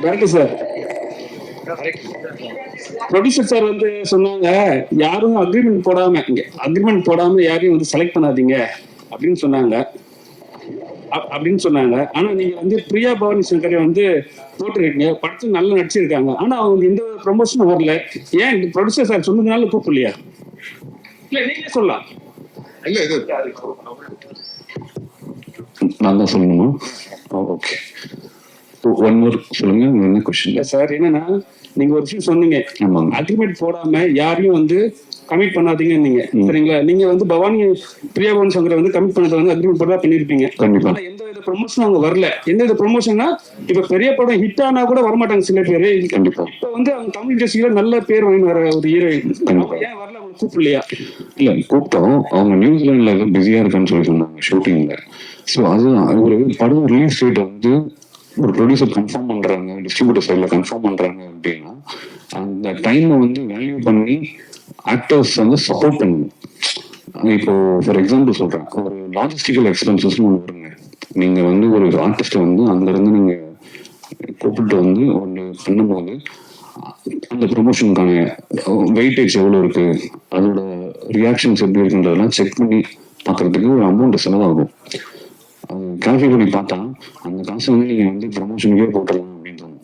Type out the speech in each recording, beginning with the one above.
Director sir, producer sir வந்து சொன்னாங்க, யாரும் அக்ரிமெண்ட் போடாம யாரையும் வந்து செலக்ட் பண்ணாதீங்க அப்படின்னு சொன்னாங்க. ஆனா நீங்க வந்து பிரியா பவானி சங்கரை வந்து போட்டுருக்கீங்க, படத்துல நல்லா நடிச்சிருக்காங்க. ஆனா அவங்க எந்த ப்ரொமோஷனும் வரல. ஏன் ப்ரொடியூசர் சார் சொன்னதுனால கூப்பிடலையா? இல்ல நீங்களே சொல்லலாம். இல்ல இது நான் தான் சொல்லணுமா? ஓகே, ஒன் மோர் சொல்லுங்க. என்ன கொஸ்டின் சார்? என்னன்னா நீங்க ஒரு விஷயம் சொன்னீங்க, அக்ரிமெண்ட் போடாம யாரையும் வந்து கமிட் பண்ணாதீங்க நீங்க, சரிங்களா? நீங்க வந்து பிரியா பவானி சங்கரை வந்து கமிட் பண்ணதை வந்து அக்ரிமெண்ட் போட்டா பண்ணிருப்பீங்க. ஆனா எந்த வித ப்ரொமோஷனும் அவங்க வரல. எந்த வித ப்ரொமோஷன்னா இப்ப பெரிய படம் ஹிட் ஆனா கூட வரமாட்டாங்க சில பேரு. கண்டிப்பா இப்ப வந்து அவங்க தமிழ் இண்டஸ்ட்ரியில நல்ல பேர் வாங்கி வர ஒரு ஹீரோயின் ஏன் வரல? அவங்க கூப்பிடலையா? இல்ல, கூப்பிட்டோம். அவங்க நியூசிலாந்துல ஏதோ பிஸியா இருக்கான்னு சொல்லி சொன்னாங்க ஷூட்டிங்ல. ஸோ அதுதான் ஒரு படம் ரிலீஸ் டேட் வந்து ஒரு ப்ரொடியூசர் கன்ஃபார்ம் பண்றாங்க, டிஸ்ட்ரிபியூட்டர் சைட்ல கன்ஃபார்ம் பண்றாங்க அப்படின்னா அந்த டைமை வந்து வேல்யூ பண்ணி ஆக்டர்ஸ் வந்து சப்போர்ட் பண்ணணும். இப்போ ஃபார் எக்ஸாம்பிள் சொல்றேன், ஒரு லாஜிஸ்டிக்கல் எக்ஸ்பென்சஸ்னு ஒன்று வருங்க. நீங்க வந்து ஒரு ஆர்டிஸ்ட்டை வந்து அங்கிருந்து நீங்க கூப்பிட்டு வந்து ஒன்று பண்ணும்போது அந்த ப்ரொமோஷனுக்கான வெயிட்டேஜ் எவ்வளோ இருக்கு, அதோட ரியாக்ஷன்ஸ் எப்படி இருக்குன்றதெல்லாம் செக் பண்ணி பார்க்கறதுக்கு ஒரு அமௌண்ட் செலவாகும். அது கால்குலேட் பண்ணி பார்த்தா அந்த காசு வந்து நீங்க வந்து ப்ரொமோஷனுக்கே போட்டுடலாம் அப்படின்னு தோணும்.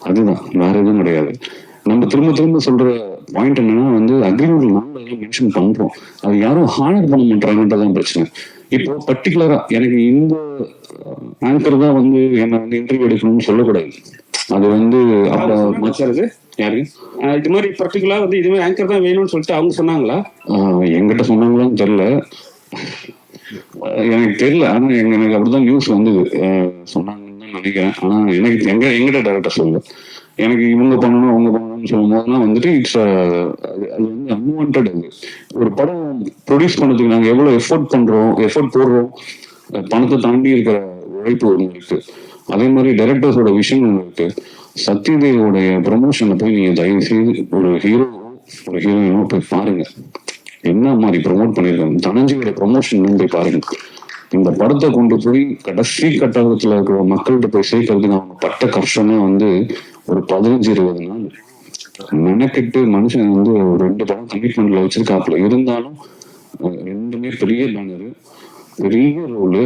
அதுதான், வேற எதுவும் கிடையாது. நம்ம திரும்ப சொல்ற பாயிண்ட் என்னன்னா வந்து அக்ரிமெண்ட் நாங்கள் மென்ஷன் பண்றோம், அது யாரும் ஹானர் பண்ண மாட்டாங்கன்றதான் பிரச்சனை. இப்போ பர்டிகுலரா எனக்கு இந்த ஆங்கர் தான் வந்து என்னை வந்து இன்டர்வியூ எடுக்கணும்னு சொல்லக்கூடாது. அது வந்து அப்போ மாச்சாரு யாரு இது மாதிரி பர்டிகுலரா வந்து இது மாதிரி ஆங்கர் தான் வேணும்னு சொல்லிட்டு அவங்க சொன்னாங்களா? என்கிட்ட சொன்னாங்களான்னு தெரியல, எனக்கு தெரியல. ஆனா எனக்கு அப்படிதான் நியூஸ் வந்தது, சொன்னாங்கன்னு தான் நினைக்கிறேன். ஆனா எனக்கு எங்கிட்ட டைரக்டா சொல்லு, எனக்கு இவங்க பண்ணணும் அவங்க பண்ணணும்னு சொல்லும் போதுலாம் வந்துட்டு இட்ஸ் அது வந்து அன்வான்டட். அது ஒரு படம் ப்ரொடியூஸ் பண்ணதுக்கு நாங்கள் எவ்வளவு எஃபோர்ட் போடுறோம், பணத்தை தாண்டி இருக்கிற உழைப்பு ஒன்று இருக்கு. அதே மாதிரி டைரக்டர்ஸோட விஷயம் ஒன்று இருக்கு. சத்யதேவோடைய ப்ரமோஷன்ல போய் நீங்க தயவு செய்து ஒரு ஹீரோயினோ போய் பாருங்க, என்ன மாதிரி ப்ரொமோட் பண்ணிருக்காங்க. தனஞ்சியோட ப்ரொமோஷன் போய் பாருங்க. இந்த படத்தை கொண்டு போய் கடைசி கட்டத்துல இருக்கிற மக்கள்கிட்ட போய் சேர்க்கறதுக்கு அவங்க பட்ட கஷ்டமே வந்து ஒரு 15-20 நாள் மெனக்கெட்டு மனுஷன் வந்து ஒரு 2 படம் கமிட்மெண்ட்ல வச்சிருக்காப்புல. இருந்தாலும் 2மே பெரிய பேனரு, பெரிய ரோலு,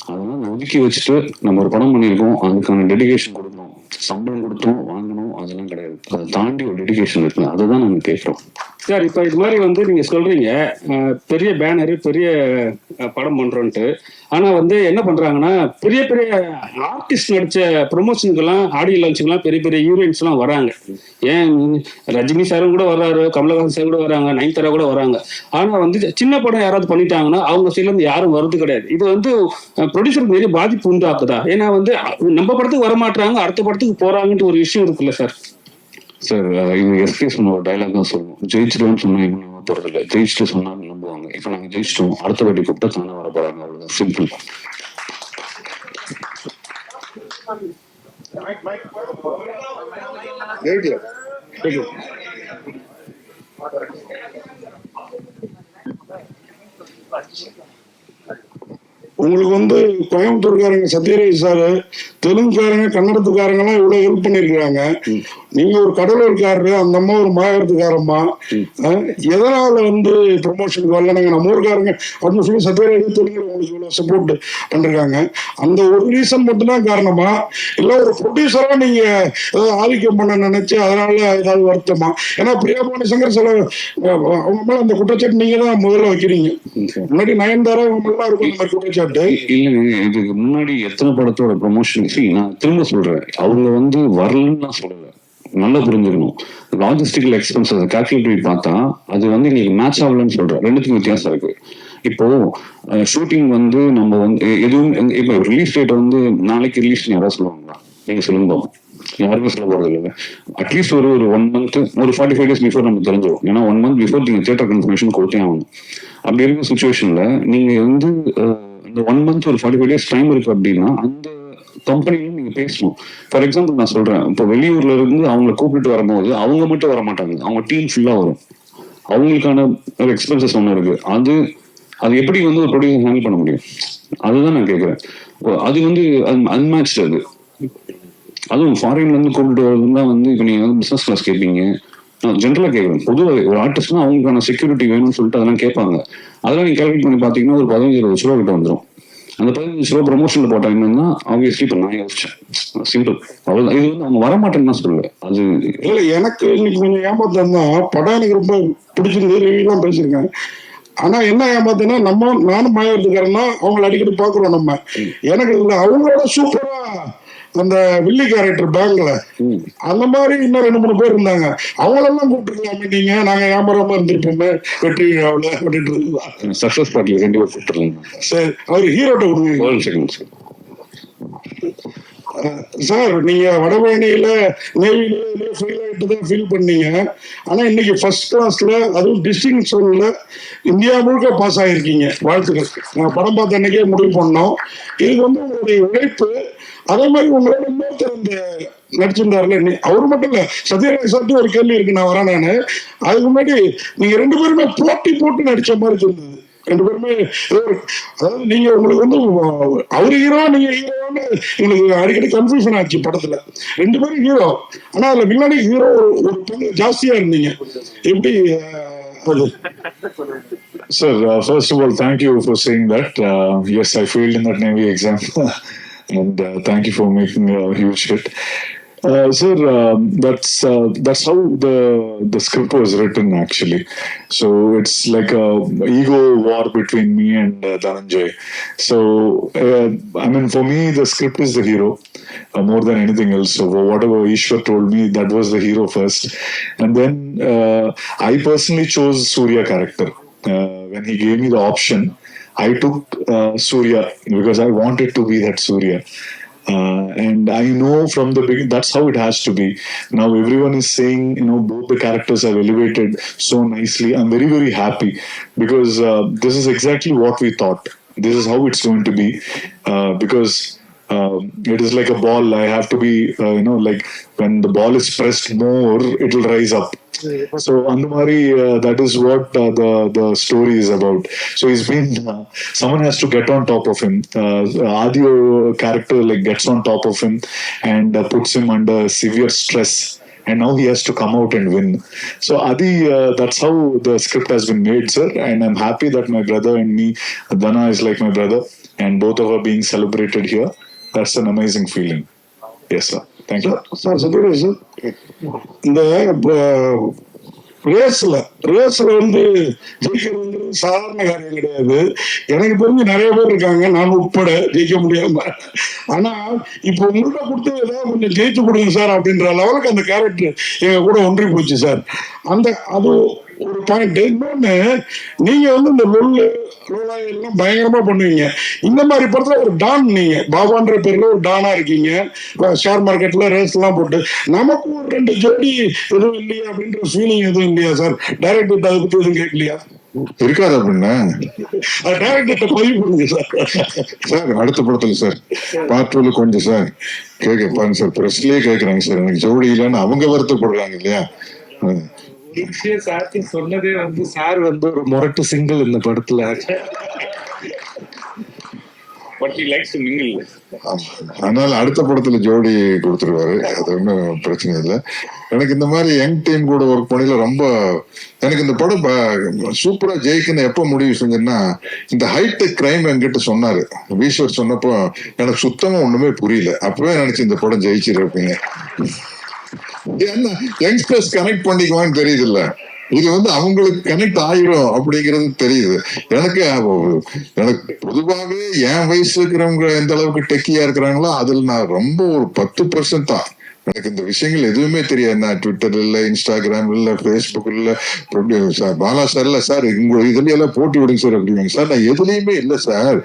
அதெல்லாம் ஒதுக்கி வச்சுட்டு நம்ம ஒரு படம் பண்ணியிருக்கோம், அதுக்கான டெடிகேஷன் கொடுக்கணும், சம்பளம் கொடுத்தோம் வாங்கணும், அதெல்லாம் கிடையாது. அதை தாண்டி ஒரு டெடிகேஷன் இருக்கு, அதுதான் நம்ம கேட்கிறோம். சார், இப்ப இது மாதிரி வந்து நீங்க சொல்றீங்க பெரிய பேனரு பெரிய படம் பண்றோன்ட்டு. ஆனா வந்து என்ன பண்றாங்கன்னா பெரிய ஆர்டிஸ்ட் நடிச்ச ப்ரொமோஷனுக்கெல்லாம் ஆடியோ லான்ச்சுக்கெல்லாம் பெரிய ஹீரோயின்ஸ் எல்லாம் வராங்க. ஏன் ரஜினி சாரும் கூட வர்றாரு, கமலஹாசன் சார் கூட வராங்க, நயன்தாரா கூட வராங்க. ஆனா வந்து சின்ன படம் யாராவது பண்ணிட்டாங்கன்னா அவங்க சைட்ல இருந்து யாரும் வருது கிடையாது. இது வந்து ப்ரொடியூசருக்கு பெரிய பாதிப்பு உண்டாக்குதா? ஏன்னா வந்து நம்ம படத்துக்கு வரமாட்டாங்க, அடுத்த படத்துக்கு போறாங்கன்ட்டு ஒரு விஷயம் இருக்குல்ல சார்? சார், இது எஸ்கே சொன்ன ஒரு டைலாக் தான் சொல்லுவோம், ஜெயிச்சிடுவோம்னு சொன்னா இவங்க போறது இல்லை, ஜெயிச்சுட்டு சொன்னா நம்புவாங்க. இப்ப நாங்க ஜெயிச்சிட்டோம், அடுத்த வாட்டி கூப்பிட்டா தானே வர போறாங்க, அவ்வளவுதான், சிம்பிள். உங்களுக்கு வந்து கோயம்புத்தூர்காரங்க சத்யராஜ் சாரு, தெலுங்குக்காரங்க கன்னடத்துக்காரங்க எல்லாம் இவ்வளவு ஹெல்ப் பண்ணிருக்காங்க. நீங்க ஒரு கடலூர்காரரு, அந்த அம்மா ஒரு மாயத்துக்காரம்மா, எதனால வந்து ப்ரொமோஷனுக்கு வரல? நாங்க நம்ம ஊருக்காரங்க அப்படின்னு சொல்லி சத்யராஜ் தெலுங்குல உங்களுக்கு இவ்வளவு சப்போர்ட் பண்றாங்க. அந்த ஒரு ரீசன் மட்டும்தான் காரணமா, இல்ல ஒரு ப்ரொடியூசரா நீங்க ஏதாவது ஆதிக்கம் பண்ண நினைச்சு அதனால ஏதாவது வருத்தமா? ஏன்னா பிரியா பவானி சங்கர் சில அவங்க மேல அந்த குற்றச்சாட்டு நீங்க தான் முதல்ல வைக்கிறீங்க. முன்னாடி நயன்தாரா அவங்க மேலாம் இருக்கும் இந்த மாதிரி குற்றச்சாட்டு. இல்லைங்க, இதுக்கு முன்னாடி எத்தனை படத்தோட ப்ரொமோஷன், நான் திரும்ப சொல்றேன், அவங்க வந்து வரலன்னு நான் சொல்லல, நல்லா புரிஞ்சுக்கணும். லாஜிஸ்டிக்கல் எக்ஸ்பென்சஸ் கால்குலேட் பண்ணி பார்த்தா அது வந்து எங்களுக்கு மேட்ச் ஆகலன்னு சொல்றேன். ரெண்டுத்துக்கும் வித்தியாசம் இருக்கு. இப்போ ஷூட்டிங் வந்து நம்ம வந்து எதுவும் இப்போ ரிலீஸ் டேட் வந்து நாளைக்கு ரிலீஸ் யாராவது சொல்லுவாங்களா? நீங்க சொல்லுங்க பாப்போம். யாருமே சொல்ல போறது இல்லை. அட்லீஸ்ட் ஒரு 1 month, ஒரு 45 days பிஃபோர் நம்ம தெரிஞ்சிடும். ஏன்னா 1 month பிஃபோர் நீங்க தியேட்டர் கன்ஃபர்மேஷன் கொடுத்தே ஆகணும். அப்படி இருக்கிற சுச்சுவேஷன்ல நீங்க வந்து இந்த 1 month ஒரு 45 days டைம் இருக்கு அப்படின்னா அந்த கம்பெனியும் நீங்க பேசணும். ஃபார் எக்ஸாம்பிள் நான் சொல்றேன், இப்போ வெளியூர்ல இருந்து அவங்களை கூப்பிட்டு வரும்போது அவங்க மட்டும் வர மாட்டாங்க, அவங்க டீம் ஃபுல்லா வரும். அவங்களுக்கான எக்ஸ்பென்சஸ் ஒன்று இருக்கு. அது எப்படி வந்து ஒரு ப்ரொடியூசர் ஹேண்டில் பண்ண முடியும்? அதுதான் நான் கேட்கிறேன். அது வந்து அன்மேட்ச்டு. அதுவும் ஃபாரின்ல இருந்து கூப்பிட்டு வரதுன்னா வந்து இப்போ நீங்க வந்து பிசினஸ் கிளாஸ் கேட்பீங்க, ஜென்ரலா கேட்குறேன். பொதுவாக ஒரு ஆர்டிஸ்ட்னா அவங்களுக்கான செக்யூரிட்டி வேணும்னு சொல்லிட்டு அதெல்லாம் கேட்பாங்க. அதெல்லாம் நீங்க கால்குலேட் பண்ணி பாத்தீங்கன்னா ஒரு 15-20 ரூபா கிட்ட வந்துடும். அந்த 15 ரூபா ப்ரொமோஷன்ல போட்டா என்னன்னா ஆப்வியஸ்லி இப்போ நான் யோசிச்சேன் சிம்பிள் அவ்வளவுதான். இது வந்து அவங்க வரமாட்டேன்னு தான் சொல்லுவேன். அது இல்ல எனக்கு இன்னைக்கு கொஞ்சம் ஏமாத்தம் தான். படம் எனக்கு ரொம்ப பிடிச்சிருந்து ரிவ்யூலாம் பேசியிருக்கேன். ஆனா என்ன ஏமாத்துனா நானும் மாயவரத்துக்காரன்னா அவங்களை அடிக்கடி பாக்குறோம் நம்ம. எனக்கு இல்லை அவங்களோட சூப்பரா அந்த வில்லி கேரக்டர் பேங்க்ல அந்த மாதிரி இன்னும் 2-3 பேர் இருந்தாங்க. அவங்களெல்லாம் கூப்பிட்டுருக்கலாமே நீங்க, நாங்க ஏமாறாம இருந்திருப்போமே வெற்றி விழாவில் அப்படின்றது. சக்சஸ் பார்ட்டில 2 பேர் கூப்பிட்டுருங்க. சரி, அவர் ஹீரோட்ட கொடுங்க சார். நீங்க வடபழனியில நேவில ஃபெயில் ஆகிட்டு தான் ஃபீல் பண்ணீங்க. ஆனா இன்னைக்கு ஃபர்ஸ்ட் கிளாஸ்ல அதுவும் டிஸ்டிங்ஷன்ல இந்தியா முழுக்க பாஸ் ஆகிருக்கீங்க. வாழ்த்துக்கள். நான் படம் பார்த்த அன்னைக்கே முடிவு பண்ணோம். இதுக்கு வந்து உங்களுடைய உழைப்பு. அதே மாதிரி உங்களோட இன்னொருத்தர் இந்த நடிச்சிருந்தாருல, அவரு மட்டும் இல்ல சத்யராஜ் சார்ட்டு ஒரு கேள்வி இருக்கு, நான் வரேன். நானு அதுக்கு முன்னாடி நீங்க 2 பேருமே போட்டு நடிச்ச மாதிரி இருந்தது. 2 பேருமே அதாவது நீங்க உங்களுக்கு வந்து அவரு ஹீரோ நீங்க ஹீரோன்னு உங்களுக்கு அடிக்கடி கன்ஃபியூஷன் ஆச்சு படத்துல. 2 பேரும் ஹீரோ, ஆனா அதுல முன்னாடி ஹீரோ ஒரு பங்கு ஜாஸ்தியா இருந்தீங்க. எப்படி Sir, first of all, thank you for saying that. Yes, I failed in that Navy exam, and thank you for making a huge hit. Sir, that's how the script was written actually. So it's like a ego war between me and Dhananjay. So I mean, for me, the script is the hero more than anything else. So whatever Ishwar told me, that was the hero first, and then I personally chose Surya character. When he gave me the option, I took Surya because I wanted to be that Surya. And I know from the beginning that's how it has to be. Now everyone is saying, both the characters have elevated so nicely. I'm very, very happy because this is exactly what we thought. This is how it's going to be because it is like a ball. I have to be, like when the ball is pressed more, it will rise up. So Andumari, that is what the story is about. So he's been someone has to get on top of him. Adio character like gets on top of him and puts him under severe stress, and now he has to come out and win. So Adi, that's how the script has been made, sir, and I'm happy that my brother and me, Dana is like my brother, and both of us being celebrated here. That's an amazing feeling. Yes, sir. Thank you. Sir Sathyaraj sir, இந்த ரேஸ்ல வந்து ஜெயிக்கிறது சாதாரண காரியம் கிடையாது. எனக்கு தெரிஞ்சு நிறைய பேர் இருக்காங்க, நான் உட்பட ஜெயிக்க முடியாம. ஆனா இப்போ உங்கள்கிட்ட கொடுத்து ஏதாவது கொஞ்சம் ஜெயிச்சு கொடுங்க சார் அப்படின்ற லெவலுக்கு அந்த கேரக்டர் எங்க கூட ஒன்றி போச்சு சார். அது ஒரு பாயிண்ட். இன்னொன்னு, நீங்க வந்து இந்த லோலாயெல்லாம் பயங்கரமா பண்ணுவீங்க. இந்த மாதிரி படத்துல ஒரு டான், நீங்க பாபான்ற பேர்ல ஒரு டானா இருக்கீங்க. ஷேர் மார்க்கெட்ல ரேஸ் எல்லாம் போட்டு நமக்கு ஒரு 2 ஜோடி எதுவும் இல்லையா அப்படின்ற ஃபீலிங் எதுவும் இல்லையா சார்? டைரக்டர் அதை பத்தி எதுவும் கேட்கலையா? இருக்காது அப்படின்னா டைரக்டர் பதிவு பண்ணுங்க சார். சார் அடுத்த படத்துல சார் பார்ட் 2 கொஞ்சம் சார் கேட்க சார், பிரஸ்லயே கேட்கறாங்க சார், எனக்கு ஜோடி இல்லைன்னு அவங்க வருத்தப்படுறாங்க இல்லையா? சார்த்தி சொன்னதே வந்து சார் வந்து ஒரு முரட்டு சிங்கிள் இந்த படத்துல. அதனால அடுத்த படத்துல ஜோடி கொடுத்துருவாரு, அது ஒன்றும் பிரச்சனை இல்லை. எனக்கு இந்த மாதிரி யங் டீம் கூட ஒர்க் பண்ணல ரொம்ப எனக்கு இந்த படம் சூப்பரா ஜெயிக்கணும் எப்ப முடிவு செஞ்சேன்னா, இந்த ஹைடெக் கிரைம் என்கிட்ட சொன்னாரு ஈஸ்வர் சொன்னப்போ எனக்கு சுத்தமா ஒண்ணுமே புரியல. அப்பவே நினைச்சு இந்த படம் ஜெயிச்சிருப்பீங்க. என்ன யங்ஸ்டர்ஸ் கனெக்ட் பண்ணிக்குவான்னு தெரியுது இல்ல, இது வந்து அவங்களுக்கு கனெக்ட் ஆயிரும் அப்படிங்கிறது தெரியுது. எனக்கு பொதுவாகவே என் வயசு இருக்கிறவங்க எந்த அளவுக்கு டெக்கியா இருக்கிறாங்களோ அதுல நான் ரொம்ப ஒரு 10% தான். எனக்கு இந்த விஷயங்கள் எதுவுமே தெரியாது. நான் ட்விட்டர் இல்ல, இன்ஸ்டாகிராம் இல்ல, பேஸ்புக் இல்ல, பாலா சார் இல்ல சார் உங்க இதுல எல்லாம் போட்டி விடுங்க சார் அப்படிங்க சார். நான் எதுலயுமே இல்லை சார்.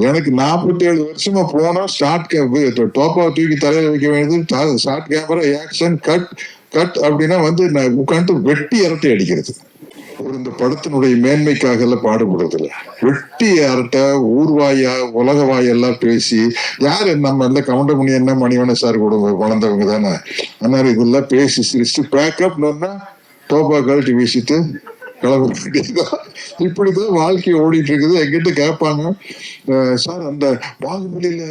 எனக்கு 47 வருஷமா போனா ஸ்டார்ட் டோப்பா தூக்கி தலையில வைக்க வேண்டியது, ஷார்ட் கேமரா ஆக்ஷன் கட் அப்படின்னா வந்து நான் உட்காந்து வெட்டி அரட்டை அடிக்கிறது. ஒரு இந்த படத்தினுடைய மேன்மைக்காக எல்லாம் பாடுபடுறது இல்லை. வெட்டி அரட்டை ஊர்வாயா உலக வாயெல்லாம் பேசி யாரு நம்ம எல்லாம் கவுண்டமணி என்ன மணிவன சார் கூட வளர்ந்தவங்க தானே. அதனால இதெல்லாம் பேசி சிரிச்சு பேக்கப்னா டோப்பா கழட்டி வீசிட்டு கிளம்ப வேண்டியதுதான். இப்படிதான் வாழ்க்கை ஓடிட்டு இருக்குது. எங்கிட்ட கேட்பாங்க, சார் அந்த பாகுபலியில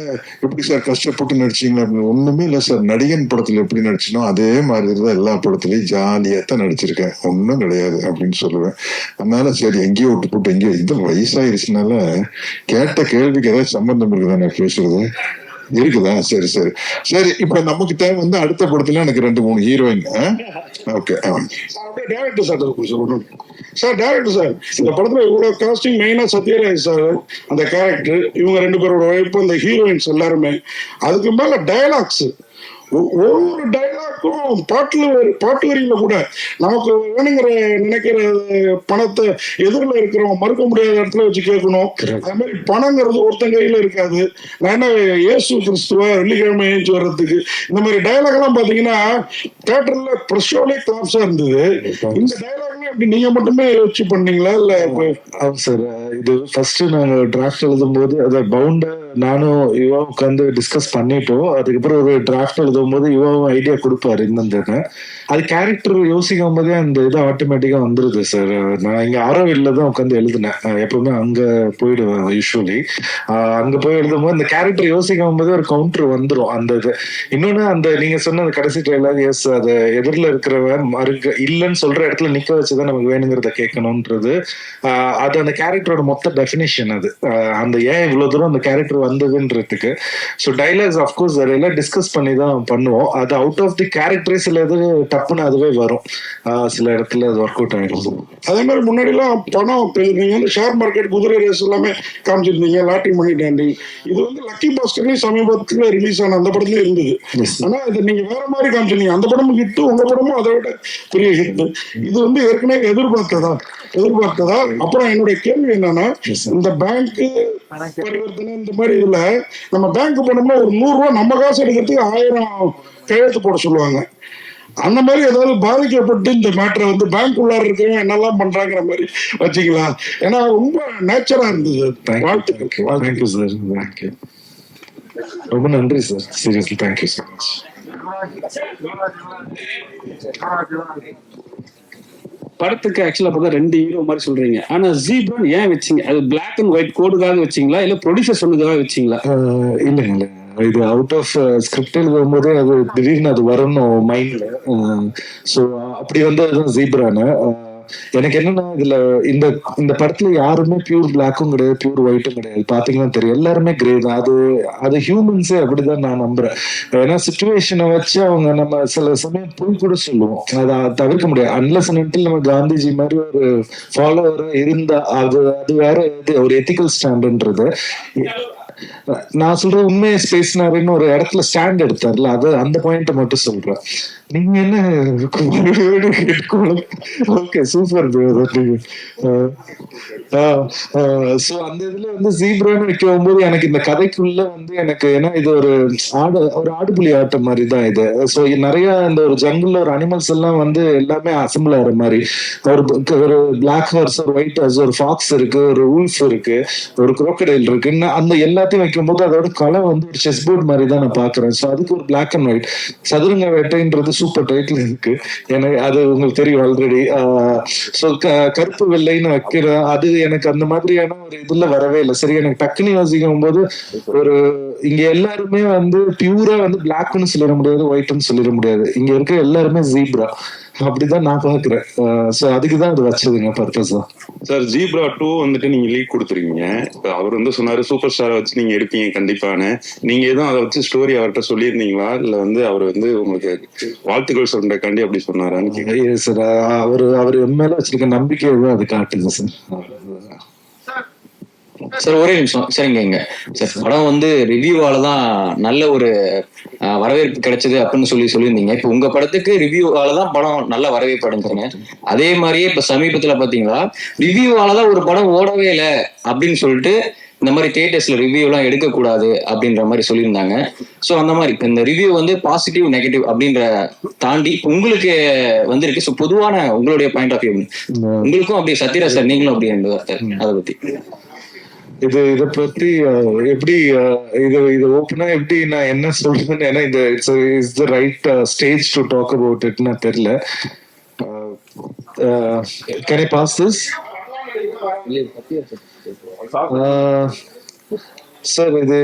எப்படி சார் கஷ்டப்பட்டு நடிச்சீங்க அப்படின்னு. ஒண்ணுமே இல்லை சார், நடிகன் படத்துல எப்படி நடிச்சனோ அதே மாதிரி தான் எல்லா படத்துலயும் ஜாலியா தான் நடிச்சிருக்கேன், ஒன்றும் கிடையாது அப்படின்னு சொல்லுவேன். அதனால சரி எங்கேயோ விட்டு போட்டு எங்கேயோ இது வயசாயிருச்சுனால கேட்ட கேள்விக்கு ஏதாவது சம்பந்தம் இருக்குதா நான் பேசுறது இருக்குதா? சரி சரி சரி. இப்ப நமக்கு தேவை வந்து அடுத்த படத்துல எனக்கு 2-3 ஹீரோயின். ஓகே, டேரக்டர் சார் சொல்லணும் சார். டேரக்டர் சார், இந்த படத்துல இவ்வளவு காஸ்டிங் மெயினா சத்யராஜ் சார் அந்த கேரக்டர், இவங்க 2 பேரோட உழைப்பு, அந்த ஹீரோயின்ஸ் எல்லாருமே, அதுக்கு மேல டயலாக்ஸ், ஒரு டைலாக்கும் பாட்டு வரியில கூட நமக்கு வேணுங்கிற நினைக்கிற பணத்தை எதிரில் இருக்கிறவங்க மறுக்க முடியாத இடத்துல வச்சு கேட்கணும். அதே மாதிரி பணங்கிறது ஒருத்தன் கையில இருக்காது. நான் என்ன இயேசு கிறிஸ்துவ வெள்ளிக்கிழமை ஏஞ்சி வர்றதுக்கு இந்த மாதிரி டைலாக் எல்லாம் பாத்தீங்கன்னா தியேட்டர்ல ப்ரெஷோலே கிளாப்ஸா இருந்தது. இந்த டைலாக்லாம் எப்படி நீங்க மட்டுமே யோசிச்சு பண்ணீங்களா இல்ல? சார், இது ஃபர்ஸ்ட் நாங்க டிராஃப்ட் எழுதும் போது அதை பவுண்ட நானும் இவா உட்காந்து டிஸ்கஸ் பண்ணிட்டோம். அதுக்கப்புறம் ஒரு டிராஃப்ட் எழுதும் போது இவாவும் ஐடியா கொடுப்பாரு என்னன்னு. அது கேரக்டர் யோசிக்கும் போதே அந்த இது ஆட்டோமேட்டிக்கா வந்துருது சார். நான் இங்க ஆரோவில்ல தான் உட்காந்து எழுதினேன். எப்பவுமே அங்க போயிடுவேன் யூஸ்வலி. அங்க போய் எழுதும் போது இந்த கேரக்டர் யோசிக்கும் போதே ஒரு கவுண்டர் வந்துடும். அந்த இது இன்னொன்னு, அந்த நீங்க சொன்ன அந்த கடைசி ட்ரைலர், எஸ், அது எதிரில் இருக்கிறவன் இல்லைன்னு சொல்ற இடத்துல நிக்க வச்சுதான் நமக்கு வேணுங்கிறத கேட்கணும்ன்றது. அது அந்த கேரக்டரோட மொத்த டெஃபினேஷன். அது அந்த ஏன் இவ்வளவு தூரம் அந்த கேரக்டர் வந்ததுன்றதுக்கு. ஸோ டைலாக்ஸ் அஃப்கோர்ஸ் அதெல்லாம் டிஸ்கஸ் பண்ணி தான் பண்ணுவோம். அது அவுட் ஆஃப் தி கேரக்டரே சில இது டப்புன்னு அதுவே வரும். சில இடத்துல அது ஒர்க் அவுட் ஆகிடும். அதே மாதிரி முன்னாடி எல்லாம் பணம் நீங்க வந்து ஷேர் மார்க்கெட், குதிரை ரேஸ் எல்லாமே காமிச்சிருந்தீங்க, லாட்டரி மணி டாண்டி. இது வந்து லக்கி பாஸ்கர்லயும் சமீபத்துல ரிலீஸ் ஆன அந்த படத்துலயும் இருந்தது. ஆனா இது நீங்க வேற மாதிரி காமிச்சிருந்தீங்க. அந்த படமும் ஹிட், உங்க படமும் அதை விட பெரிய ஹிட். இது வந்து ஏற்கனவே எதிர்பார்த்ததா? அப்புறம் என்னுடைய கேள்வி என்னன்னா, இந்த பேங்க் பரிவர்த்தனை இந்த மாதிரி இதுல நம்ம பேங்க் போனோம்னா ஒரு 100 ரூபாய் நம்ம காசு எடுக்கிறதுக்கு 1000 கையெழுத்து போட சொல்லுவாங்க. அந்த மாதிரி ஏதாவது பாதிக்கப்பட்டு இந்த மேட்டரை வந்து பேங்க் உள்ளார இருக்கவங்க என்னெல்லாம் பண்றாங்கிற மாதிரி வச்சுக்கலாம். ஏன்னா ரொம்ப நேச்சரா இருந்தது. வாழ்த்துக்கள். தேங்க்யூ சார், தேங்க்யூ, ரொம்ப நன்றி sir. Seriously thank you so much. படத்துக்கு ஆக்சுவலா பார்த்தா 2 ஹீரோ மாதிரி சொல்றீங்க. ஆனா ஜீப்ரான் ஏன் வச்சீங்க? அது பிளாக் அண்ட் ஒயிட் கோடுக்காக வச்சீங்களா இல்ல ப்ரொடியூசர் சொன்னதுக்காக வச்சீங்களா? இல்ல, இது அவுட் ஆஃப் ஸ்கிரிப்ட் எழுதும் போதே அது திடீர்னு அது வரணும் மைண்ட்ல. ஸோ அப்படி வந்து அதுதான் ஜீப்ரானு. எனக்கு என்னன்னா, இதுல இந்த படத்துல யாருமே பியூர் பிளாக்கும் கிடையாது, பியூர் ஒயிட்டும் கிடையாது. பாத்தீங்கன்னா தெரியும், எல்லாருமே கிரே தான். அது ஹியூமன்ஸே அப்படிதான் நான் நம்புறேன். ஏன்னா சிச்சுவேஷனை வச்சு அவங்க நம்ம சில சமயம் போய் கூட சொல்லுவோம், அதை தவிர்க்க முடியாது. அன்லஸ் அன்டில் நம்ம காந்திஜி மாதிரி ஒரு ஃபாலோவரா இருந்தா அது வேற ஒரு எத்திக்கல் ஸ்டாண்டுன்றது. நான் சொல்றேன், உண்மையை பேசினாருன்னு ஒரு இடத்துல ஸ்டாண்ட் எடுத்தார்ல, அது அந்த பாயிண்ட மட்டும் சொல்றேன். நீங்க என்ன ஓகே, சூப்பர். சோ அந்த இதுல வந்து ஜீப்ரான்னு வைக்கும் போது எனக்கு இந்த கதைக்குள்ள வந்து எனக்கு, ஏன்னா இது ஒரு ஆடுபுலி ஆட்டம் மாதிரி தான் இது. ஸோ நிறைய இந்த ஒரு ஜங்கிள் ஒரு அனிமல்ஸ் எல்லாம் வந்து எல்லாமே அசம்பிள் ஆகிற மாதிரி, ஒரு பிளாக் ஹார்ஸ், ஒரு ஒயிட் ஹார்ஸ், ஒரு ஃபாக்ஸ் இருக்கு, ஒரு ஊல்ஃப் இருக்கு, ஒரு குரோக்கடைல் இருக்கு. அந்த எல்லாத்தையும் வைக்கும்போது அதோட கலர் வந்து ஒரு செஸ் போர்ட் மாதிரி தான் நான் பாக்குறேன். ஸோ அதுக்கு ஒரு பிளாக் அண்ட் ஒயிட் சதுரங்க வேட்டைன்றது சூப்பர் டைட்டில் இருக்கு. எனக்கு அது உங்களுக்கு தெரியும் ஆல்ரெடி. ஸோ கருப்பு வெள்ளைன்னு வைக்கிற அது எனக்கு அந்த மாதிரியான ஒரு இதுல வரவே இல்லை. சரி, எனக்கு டக்குனு யோசிக்கும் போது இங்க எல்லாருமே வந்து பியூரா வந்து பிளாக்னு சொல்லிட முடியாது, ஒயிட்னு சொல்லிட முடியாது. இங்க இருக்க எல்லாருமே ஜீப்ரா, அப்படிதான் நான் பாக்குறேன். சோ அதுக்குதான் அது வச்சதுங்க பர்பஸா. சார், ஜீப்ரா 2 வந்துட்டு நீங்க லீக் கொடுத்துருக்கீங்க. அவர் வந்து சொன்னாரு சூப்பர் ஸ்டாரை வச்சு நீங்க எடுப்பீங்க கண்டிப்பான்னு. நீங்க எதுவும் அதை வச்சு ஸ்டோரி அவர்கிட்ட சொல்லியிருந்தீங்களா இல்ல வந்து அவர் வந்து உங்களுக்கு வாழ்த்துக்கள் சொல்றக்காண்டி அப்படி சொன்னாரான்னு? சார், அவர் மேல வச்சிருக்க நம்பிக்கை தான் அது காட்டுது சார். சார் ஒரே நிமிஷம் சரிங்க. சார், படம் வந்து ரிவ்யூவால தான் நல்ல ஒரு வரவேற்பு கிடைச்சது அப்படின்னு சொல்லியிருந்தீங்க. இப்போ உங்க படத்துக்கு ரிவ்யூவால தான் படம் நல்ல வரவேற்பு அடைஞ்சுங்க. அதே மாதிரியே இப்ப சமீபத்துல பாத்தீங்களா, ரிவ்யூவால தான் ஒரு படம் ஓடவே இல்லை அப்படின்னு சொல்லிட்டு இந்த மாதிரி தியேட்டர்ஸ்ல ரிவ்யூ எல்லாம் எடுக்கக்கூடாது அப்படின்ற மாதிரி சொல்லியிருந்தாங்க. ஸோ அந்த மாதிரி இப்போ இந்த ரிவ்யூ வந்து பாசிட்டிவ் நெகட்டிவ் அப்படின்ற தாண்டி உங்களுக்கு வந்துருக்கு. ஸோ பொதுவான உங்களுடைய பாயிண்ட் ஆஃப் வியூ உங்களுக்கும் அப்படி சத்யராஜ் சார் நீங்களும் அப்படி அதை பத்தி இதை பத்தி எப்படி இது ஓப்பனா எப்படி நான் என்ன சொல்றேன்னு, ஏன்னா இது it's the right stage to talk about இட்னா தெரியல. Can I pass this? Sir இது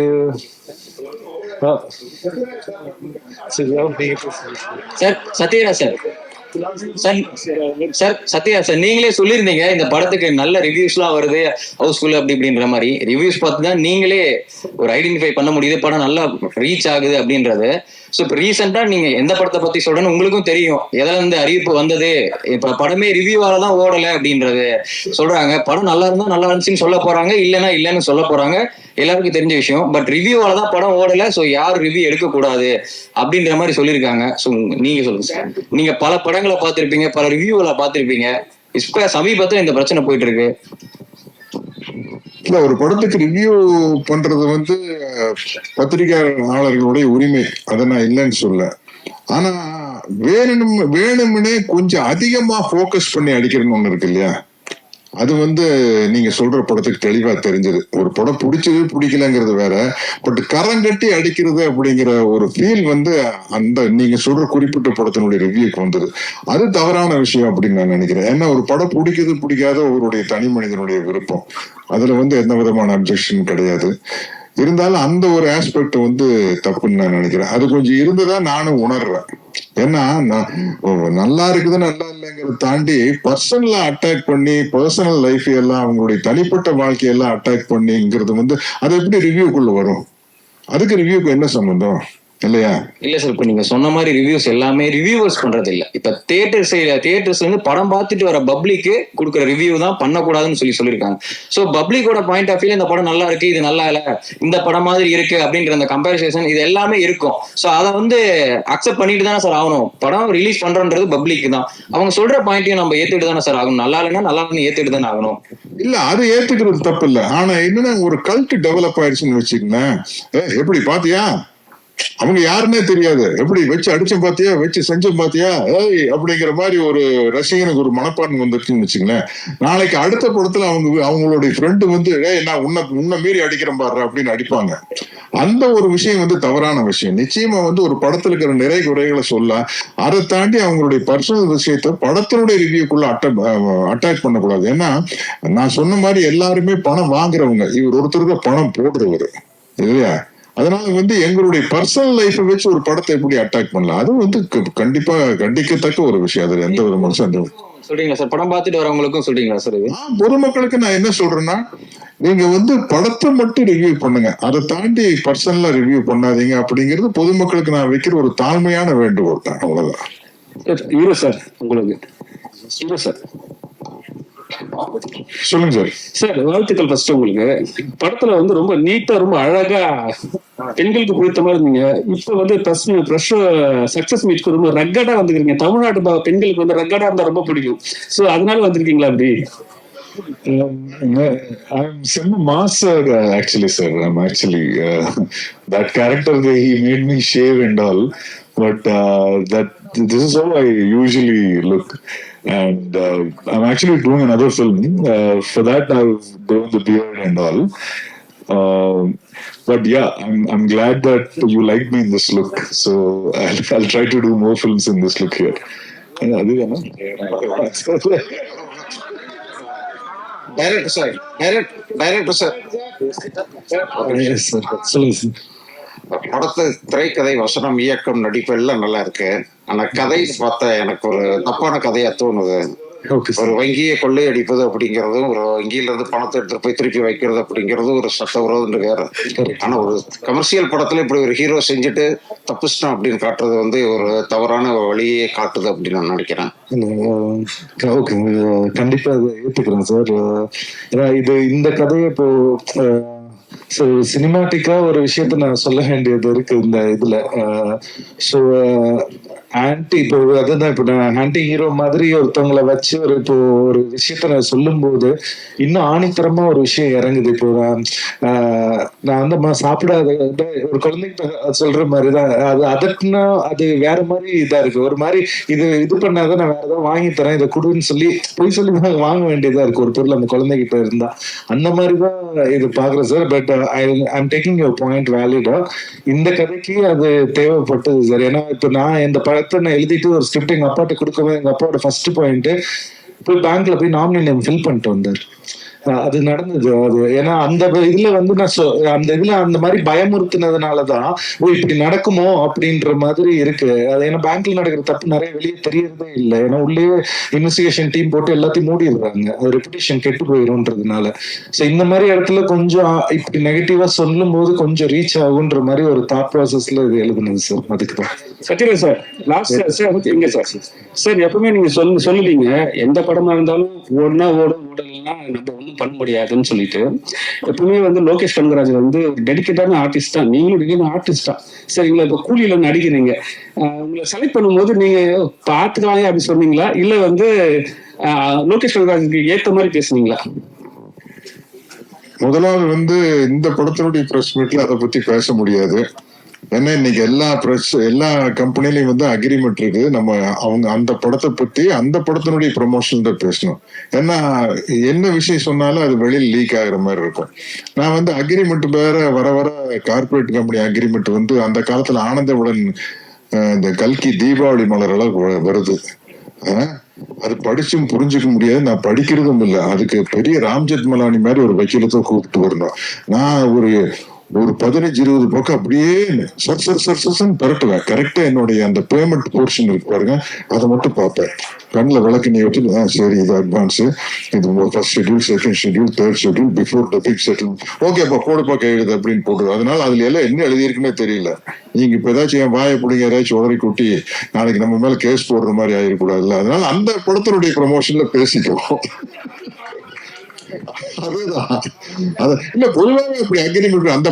sir Sathyaraj sir sir Sathyaraj sir நீங்களே சொல்லியிருந்தீங்க இந்த படத்துக்கு நல்ல ரிவ்யூஸ்லாம் வருது ஹவுஸ்ஃபுல் அப்படி இப்படின்ற மாதிரி. ரிவ்யூஸ் பார்த்து தான் நீங்களே ஒரு ஐடென்டிஃபை பண்ண முடியுது படம் நல்லா ரீச் ஆகுது அப்படின்றது. ஸோ இப்போ ரீசெண்டாக நீங்க எந்த படத்தை பத்தி சொல்றேன்னு உங்களுக்கும் தெரியும், எதில் இருந்து அறிவிப்பு வந்தது. இப்ப படமே ரிவ்யூவால தான் ஓடலை அப்படின்றது சொல்றாங்க. படம் நல்லா இருந்தா நல்லா இருந்துச்சுன்னு சொல்ல போறாங்க, இல்லைன்னா இல்லைன்னு சொல்ல போறாங்க, எல்லாருக்கும் தெரிஞ்ச விஷயம். பட் ரிவ்யூவால தான் படம் ஓடலை, ஸோ யாரும் ரிவ்யூ எடுக்கக்கூடாது அப்படின்ற மாதிரி சொல்லியிருக்காங்க. ஸோ நீங்க சொல்லுங்க சார், நீங்க பல படங்களை பார்த்துருப்பீங்க, பல ரிவ்யூகளை பார்த்துருப்பீங்க. இப்ப சமீபத்தில் இந்த பிரச்சனை போயிட்டு இருக்கு. இல்ல, ஒரு படத்துக்கு ரிவ்யூ பண்றது வந்து பத்திரிகையாளர்களுடைய உரிமை, அதை நான் இல்லைன்னு சொல்ல. ஆனா வேணும்னே கொஞ்சம் அதிகமா போக்கஸ் பண்ணி அடிக்கிறன்னு ஒண்ணு இருக்கு இல்லையா, அது வந்து நீங்க சொல்ற படத்துக்கு தெளிவா தெரிஞ்சது. ஒரு படம் பிடிச்சது பிடிக்கலங்கிறது வேற, பட் கரங்கட்டி அடிக்கிறது அப்படிங்கிற ஒரு ஃபீல் வந்து அந்த நீங்க சொல்ற குறிப்பிட்ட படத்தினுடைய ரிவ்யூக்கு வந்தது. அது தவறான விஷயம் அப்படின்னு நான் நினைக்கிறேன். ஏன்னா ஒரு படம் பிடிக்குது பிடிக்காத ஒருவருடைய தனி மனிதனுடைய விருப்பம், அதுல வந்து எந்த விதமான அப்ஜெக்ஷன் கிடையாது. இருந்தாலும் அந்த ஒரு ஆஸ்பெக்ட் வந்து தப்புன்னு நான் நினைக்கிறேன். அது கொஞ்சம் இருந்ததா நானும் உணர்றேன். ஏன்னா நல்லா இருக்குது நல்லா இல்லைங்கிறத தாண்டி பர்சனலா அட்டாக் பண்ணி பர்சனல் லைஃப் எல்லாம் அவங்களுடைய தனிப்பட்ட வாழ்க்கையெல்லாம் அட்டாக் பண்ணிங்கிறது வந்து அது எப்படி ரிவ்யூக்குள்ள வரும்? அதுக்கு ரிவ்யூக்கு என்ன சம்பந்தம் இல்லையா? இல்ல சார், இப்ப நீங்க சொன்ன மாதிரி ரிவ்யூஸ் எல்லாமே ரிவ்யூவர்ஸ் பண்றது இல்ல. இப்ப தியேட்டர்ஸ்ல இருந்து படம் பார்த்துட்டு வர பப்ளிக்கு கொடுக்குற ரிவ்யூ தான் பண்ணக்கூடாதுன்னு சொல்லியிருக்காங்க. சோ பப்ளிக்கோட பாயிண்ட் ஆஃப் வியூல இந்த படம் நல்லா இருக்கு, இது நல்லா இல்ல, இந்த படம் மாதிரி இருக்கு அப்படின்ற அந்த கம்பேரிசேஷன் இது எல்லாமே இருக்கும். சோ அதை வந்து அக்செப்ட் பண்ணிட்டு தானே சார் ஆகணும். படம் ரிலீஸ் பண்றன்றது பப்ளிக் தான், அவங்க சொல்ற பாயிண்ட்டையும் நம்ம ஏத்துட்டு தானே சார் ஆகணும். நல்லா இல்லைன்னா நல்லா இல்லைன்னு ஏத்துட்டு தானே ஆகணும். இல்ல, அது ஏத்துக்கிறது தப்பு இல்ல. ஆனா என்னன்னா ஒரு கல்ட் டெவலப் ஆயிடுச்சுன்னு வச்சுக்கோங்களேன். எப்படி பாத்தியா, அவங்க யாருன்னே தெரியாது, எப்படி வச்சு அடிச்சும் பாத்தியா, வச்சு செஞ்சும் பாத்தியா, ஏய் அப்படிங்கிற மாதிரி ஒரு ரசிகனுக்கு ஒரு மனப்பான்மை வந்துருச்சுன்னு வச்சுங்களேன். நாளைக்கு அடுத்த படத்துல அவங்களுடைய ஃப்ரெண்டு வந்து நான் உன்னை மீறி அடிக்கிறேன் பாரு அப்படின்னு அடிப்பாங்க. அந்த ஒரு விஷயம் வந்து தவறான விஷயம். நிச்சயமா வந்து ஒரு படத்துல இருக்கிற நிறை குறைகளை சொல்ல, அதை தாண்டி அவங்களுடைய பர்சனல் விஷயத்த படத்தினுடைய ரிவ்யூக்குள்ள அட்டாக் பண்ணக்கூடாது. ஏன்னா நான் சொன்ன மாதிரி எல்லாருமே பணம் வாங்குறவங்க, இவர் ஒருத்தருக்கு பணம் போடுறவர் இல்லையா. அதனால வந்து எங்களுடைய பர்சனல் லைஃப் வச்சு ஒரு படத்தை எப்படி அட்டாக் பண்ணலாம், அது வந்து கண்டிப்பா கண்டிக்கத்தக்க ஒரு விஷயம். அதுல எந்த ஒரு மனுஷன் சொல்றீங்களா சார்? படம் பார்த்துட்டு வரவங்களுக்கும் சொல்றீங்களா சார்? பொதுமக்களுக்கு நான் என்ன சொல்றேன்னா, நீங்க வந்து படத்தை மட்டும் ரிவ்யூ பண்ணுங்க, அதை தாண்டி பர்சனலா ரிவ்யூ பண்ணாதீங்க அப்படிங்கிறது பொதுமக்களுக்கு நான் வைக்கிற ஒரு தாழ்மையான வேண்டுகோள் தான். அவ்வளவுதான். ஹீரோ சார், உங்களுக்கு ஹீரோ சார் சொல்லுங்க சார். சார் வாழ்த்துக்கள் ஃபர்ஸ்ட். உங்களுக்கு படத்துல வந்து ரொம்ப நீட்டா ரொம்ப அழகா பெண்களுக்கு பிடித்த மாதிரி இருந்தீங்க. இப்ப வந்து சக்சஸ் மீட்க்கு ரொம்ப ரக்கடா வந்துக்கிறீங்க. தமிழ்நாட்டு பெண்களுக்கு வந்து ரக்கடா இருந்தா ரொம்ப பிடிக்கும். சோ அதனால வந்திருக்கீங்களா அப்படி? I'm Simba Master actually, sir. I'm actually that character. He made me shave and all, but this is how I usually look. And I'm actually doing another film. For that, I've grown the beard and all. But yeah, I'm glad that you like me in this look. So I'll try to do more films in this look here. Director sir. Yes sir, சொல்லுங்க sir. படத்து திரைக்கதை, வசனம், இயக்கம், நடிப்பு எல்லாம் நல்லா இருக்கு. ஆனா கதை பார்த்தா எனக்கு ஒரு தப்பான கதையா தோணுது. ஒரு வங்கியை கொள்ளையடிப்பது அப்படிங்கிறதும், ஒரு வங்கியில இருந்து பணத்தை எடுத்துட்டு போய் திருப்பி வைக்கிறது அப்படிங்கிறதும் ஒரு சட்டவிரோதம் வேற. ஆனா ஒரு கமர்ஷியல் படத்துல இப்படி ஒரு ஹீரோ செஞ்சுட்டு தப்பிச்சிட்டான் அப்படின்னு காட்டுறது வந்து ஒரு தவறான வழியே காட்டுது அப்படின்னு நான் நினைக்கிறேன். ஓகே, கண்டிப்பா அதை ஏத்துக்கிறேன் சார். ஏன்னா இந்த கதையை இப்போ சினிமாட்டிக்கா ஒரு விஷயத்த நான் சொல்ல வேண்டியது இருக்கு இந்த இதுல. ஸோ ஆன்டி இப்போ அதுதான், இப்போ நான் ஆன்டி ஹீரோ மாதிரி ஒருத்தவங்களை வச்சு இப்போ ஒரு விஷயத்த நான் சொல்லும் போது இன்னும் ஆணித்தரமா ஒரு விஷயம் இறங்குது. இப்போ நான் வந்து சாப்பிடாத ஒரு குழந்தைகிட்ட சொல்ற மாதிரிதான் அது அதட்டுனா அது வேற மாதிரி இதா இருக்கு. ஒரு மாதிரி இது பண்ணாதான் நான் வேற ஏதாவது வாங்கி தரேன், இதை கொடுன்னு சொல்லி பொய் சொல்லி வாங்க வேண்டியதா இருக்கு ஒரு பொருள் அந்த குழந்தைகிட்ட இருந்தா. அந்த மாதிரிதான் இது பாக்குறேன் sir. But I'm taking your point வேலிடா. இந்த கதைக்கு அது தேவைப்பட்டது சார். ஏன்னா இப்போ நான் இந்த படத்தை நான் எழுதிட்டு ஒரு ஸ்கிரிப்ட் எங்க அப்பாட்ட கொடுக்கவே, எங்க அப்பாவோட ஃபர்ஸ்ட் பாயிண்ட் போய் பேங்க்ல போய் நாமினி நேம் ஃபில் பண்ணிட்டு வந்தார். அது நடந்தது. அது ஏன்னா அந்த இதுல வந்து நான் அந்த இதுல அந்த மாதிரி பயமுறுத்தினதுனாலதான் இப்படி நடக்குமோ அப்படின்ற மாதிரி இருக்கு. அது ஏன்னா பேங்க்ல நடக்கிற தப்பு நிறைய வெளியே தெரியறதே இல்லை. ஏன்னா உள்ளே இன்வெஸ்டிகேஷன் டீம் போட்டு எல்லாத்தையும் மூடிடுறாங்க, அது ரெப்புடேஷன் கெட்டு போயிரும்ன்றதுனால. ஸோ இந்த மாதிரி இடத்துல கொஞ்சம் இப்படி நெகட்டிவா சொல்லும் போது கொஞ்சம் ரீச் ஆகுன்ற மாதிரி ஒரு தாட் ப்ராசஸ்ல இது எழுதுனது சார். அதுக்கு தான் சத்யராஜ் சார் லாஸ்ட் எங்க சார் எப்பவுமே நீங்க சொல்லுவீங்க எந்த படமா இருந்தாலும் ஓடுனா ஓடலாம் நம்ம ஒன்றும் பண்ண முடியாதுன்னு சொல்லிட்டு. எப்பவுமே வந்து லோகேஷ் கனகராஜ் வந்து டெடிக்கேட்டான ஆர்டிஸ்ட் தான், நீங்களும் டெடிக்கேட்டான ஆர்டிஸ்ட் தான். சரிங்களா, இப்போ கூலியில நடிக்கிறீங்க, உங்களை செலக்ட் பண்ணும்போது நீங்க பார்த்துக்கலாம் அப்படி சொன்னீங்களா, இல்ல வந்து லோகேஷ் கனகராஜுக்கு ஏத்த மாதிரி பேசுனீங்களா? முதலாவது வந்து இந்த படத்தினுடைய பிரஸ் மீட்ல அதை பத்தி பேச முடியாது. ஏன்னா இன்னைக்கு எல்லா கம்பெனிலையும் வந்து அக்ரிமெண்ட் இருக்கு. நம்ம அவங்க அந்த படத்தை பத்தி அந்த படத்தினுடைய ப்ரொமோஷன் தான் பேசணும். ஏன்னா என்ன விஷயம் சொன்னாலும் அது வெளியில் லீக் ஆகுற மாதிரி இருக்கும். நான் வந்து அக்ரிமெண்ட் வேற வர கார்பரேட் கம்பெனி அக்ரிமெண்ட் வந்து அந்த காலத்துல ஆனந்தவுடன் இந்த கல்கி தீபாவளி மலர் அளவுக்கு வருது. அது படிச்சும் புரிஞ்சுக்க முடியாது, நான் படிக்கிறதும் இல்லை. அதுக்கு பெரிய ராம்ஜெத் மலானி மாதிரி ஒரு வக்கீலத்தை கூப்பிட்டு வரணும். நான் ஒரு 15-20 பக்கம் அப்படியே சர் பரட்டுவேன். கரெக்டா என்னுடைய அந்த பேமெண்ட் போர்ஷன் இருக்கு பாருங்க, அதை மட்டும் பார்ப்பேன். கண்ணில் விளக்கு நீ வச்சு சரி இது அட்வான்ஸ், இது first schedule, second schedule, third schedule, before the big settlement, ஓகேப்பா போடுப்பா கையெழுது அப்படின்னு போட்டுருவோம். அதனால அதுல எல்லாம் என்ன எழுதியிருக்குன்னே தெரியல. நீங்க இப்ப ஏதாச்சும் என் வாயை பிடிங்க ஏதாச்சும் உதறி கூட்டி நாளைக்கு நம்ம மேல கேஸ் போடுற மாதிரி ஆயிடக்கூடாதுல்ல. அதனால அந்த படத்தினுடைய ப்ரமோஷன்ல பேசிக்குவோம். அதுதான் இல்ல பொதுவாக இப்படி அக்ரிமெண்ட் அந்த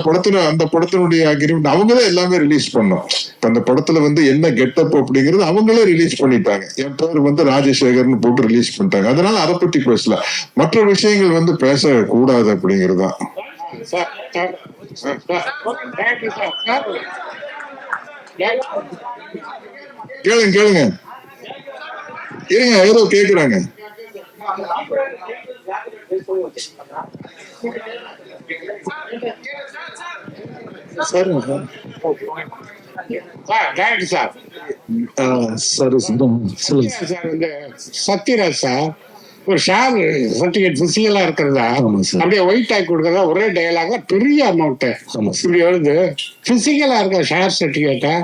படத்தினுடைய அக்ரிமெண்ட் அவங்கதான் எல்லாமே ரிலீஸ் பண்ணோம். இப்ப அந்த படத்துல வந்து என்ன கெட்டப் அப்படிங்கறது அவங்களே ரிலீஸ் பண்ணிட்டாங்க. என் பேர் வந்து ராஜசேகர்னு போட்டு ரிலீஸ் பண்ணிட்டாங்க. அதனால அதை பத்தி பேசல, மற்ற விஷயங்கள் வந்து பேச கூடாது அப்படிங்கறதுதான். கேளுங்க இருங்க, ஏதோ கேக்குறாங்க. சத்யராஜ் சார் ஒரு ஷேர் சர்டிபிகேட் பிசிக்கலா இருக்கிறதா அப்படியே ஒயிட் ஆகி கொடுக்கறதா ஒரே டயலாக பெரிய அமௌண்ட் இப்படி எழுது. பிசிக்கலா இருக்கிற ஷேர் சர்டிபிகேட்டை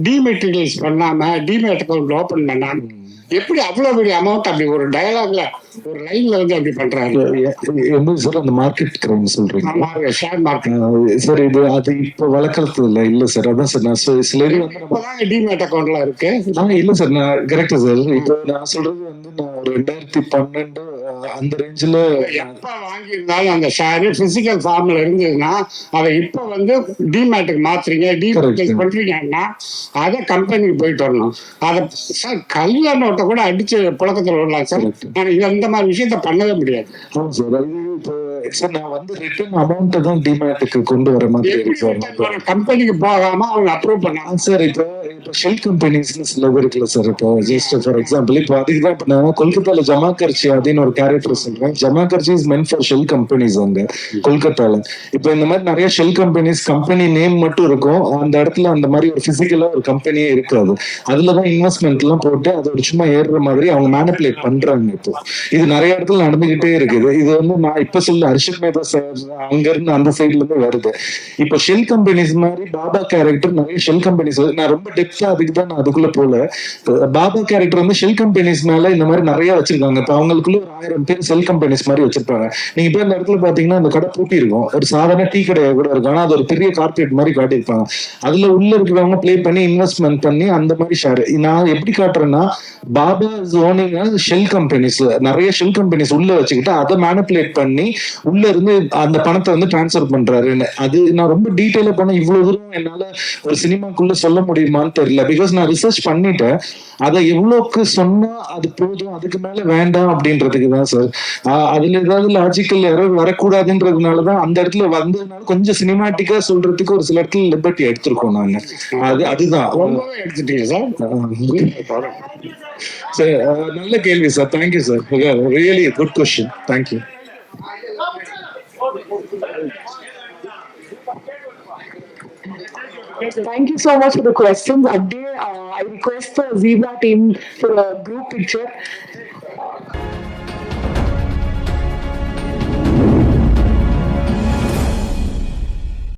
டிமெட்டீரியலைஸ் பண்ணாம டிமேட் அக்கௌண்ட் ஓபன் பண்ணாம எப்படி அவ்வளவு பெரிய அமௌண்ட் அப்படி ஒரு டயலாக்ல ஒரு லைன்ல வந்து அப்படி பண்றாங்க? சார் அந்த மார்க்கெட் கிரைம் சொல்றீங்க, ஷேர் மார்க்கெட் சார். இது அது இப்ப வழக்கத்துல இல்ல சார். அதான் சார் நான் சில டிமேட் அக்கௌண்ட்ல இருக்கு. இல்ல சார், நான் கரெக்டா சார். இப்போ நான் சொல்றது வந்து நான் ஒரு 2012 அந்த ரேஞ்சில் எப்ப வாங்கியிருந்தாலும் அந்த ஷேர் பிசிக்கல் ஃபார்ம்ல இருந்ததுன்னா அதை இப்ப வந்து டிமேட்டுக்கு மாத்துறீங்க, டிமேட் பண்றீங்கன்னா அதை கம்பெனிக்கு போயிட்டு வரணும். அதை சார் கல்யாண நோட்டை கூட அடிச்சு புழக்கத்துல விடலாம் சார். இந்த மாதிரி விஷயத்த பண்ணவே முடியாது. சார் நான் வந்து ரிட்டர்ன் அமௌண்ட் தான் டிமேட்டுக்கு கொண்டு வர மாதிரி கம்பெனிக்கு போகாம அவங்க அப்ரூவ் பண்ணாங்க சார். இப்போ ஷெல் கம்பெனிஸ்னு சில இருக்குல்ல சார். இப்போ ஜஸ்ட் ஃபார் எக்ஸாம்பிள் இப்போ அதுக்கு தான் இப்போ நான் கொல்கத்தால ஜமாகர்ச்சி அப்படின்னு ஒரு கேரக்டர் சொல்றேன். ஜமாகர்ச்சி is meant for shell companies அங்க கொல்கத்தால. இப்போ இந்த மாதிரி நிறைய ஷெல் கம்பெனிஸ் கம்பெனி நேம் மட்டும் இருக்கும், அந்த இடத்துல அந்த மாதிரி ஒரு பிசிக்கலா ஒரு கம்பெனியே இருக்காது. அதுலதான் இன்வெஸ்ட்மெண்ட் எல்லாம் போட்டு அதை ஒரு சும்மா ஏறுற மாதிரி அவங்க மேனிபுலேட் பண்றாங்க. இப்போ இது நிறைய இடத்துல நடந்துகிட்டே இருக்குது. இது வந்து நான் இப்ப சொல்ல ஹர்ஷத் மேதா சார் அங்க இருந்து அந்த சைட்ல இருந்து வருது. இப்ப ஷெல் கம்பெனிஸ் மாதிரி பாபா கேரக்டர் நிறைய ஷெல் கம்பெனிஸ், நான் ரொம்ப டெப்தா அதுக்குதான் நான் அதுக்குள்ள போல. பாபா கேரக்டர் வந்து ஷெல் கம்பெனிஸ் மேல இந்த மாதிரி நிறைய வச்சிருக்காங்க. இப்ப அவங்களுக்குள்ள ஒரு 1000 பேர் செல் கம்பெனிஸ் மாதிரி வச்சிருப்பாங்க. நீங்க இப்ப இந்த இடத்துல பாத்தீங்கன்னா அந்த கடை பூட்டி இருக்கும், ஒரு சாதாரண டீ கடையா கூட இருக்கும், ஆனா அது ஒரு பெரிய கார்பரேட் மாதிரி காட்டியிருப்பாங்க. அதுல உள்ள இருக்கிறவங்க பிளே பண்ணி இன்வெஸ்ட்மெண்ட் பண்ணி அந்த மாதிரி ஷேர். நான் எப்படி காட்டுறேன்னா பாபா ஓனிங் ஷெல் கம்பெனிஸ், நிறைய ஷெல் கம்பெனிஸ் உள்ள வச்சுக்கிட்டு அதை மேனிபுலேட் பண்ணி உள்ள இருந்து அந்த பணத்தை வந்து டிரான்ஸ்ஃபர் பண்றாருன்னு. அது நான் ரொம்ப டீட்டெயிலா பண்ண இவ்வளவு தூரம் என்னால ஒரு சினிமாக்குள்ள சொல்ல முடியுமான்னு தெரியல. பிகாஸ் நான் ரிசர்ச் பண்ணிட்டேன். அதை எவ்வளவுக்கு சொன்னா அது போதும், அதுக்கு மேல வேண்டாம் அப்படின்றதுக்கு தான் சார். அதுல ஏதாவது லாஜிக்கல் எரர் வரக்கூடாதுன்றதுனாலதான் அந்த இடத்துல வந்ததுனால கொஞ்சம் சினிமாட்டிக்கா சொல்றதுக்கு ஒரு சில இடத்துல லிபர்ட்டி எடுத்திருக்கோம் நாங்க. அதுதான் எடுத்துட்டீங்க சார். சார் நல்ல கேள்வி sir. Thank you sir, really good question. Thank you. Thank you so much for the questions. Abdi, I request the Zebra team for a group picture.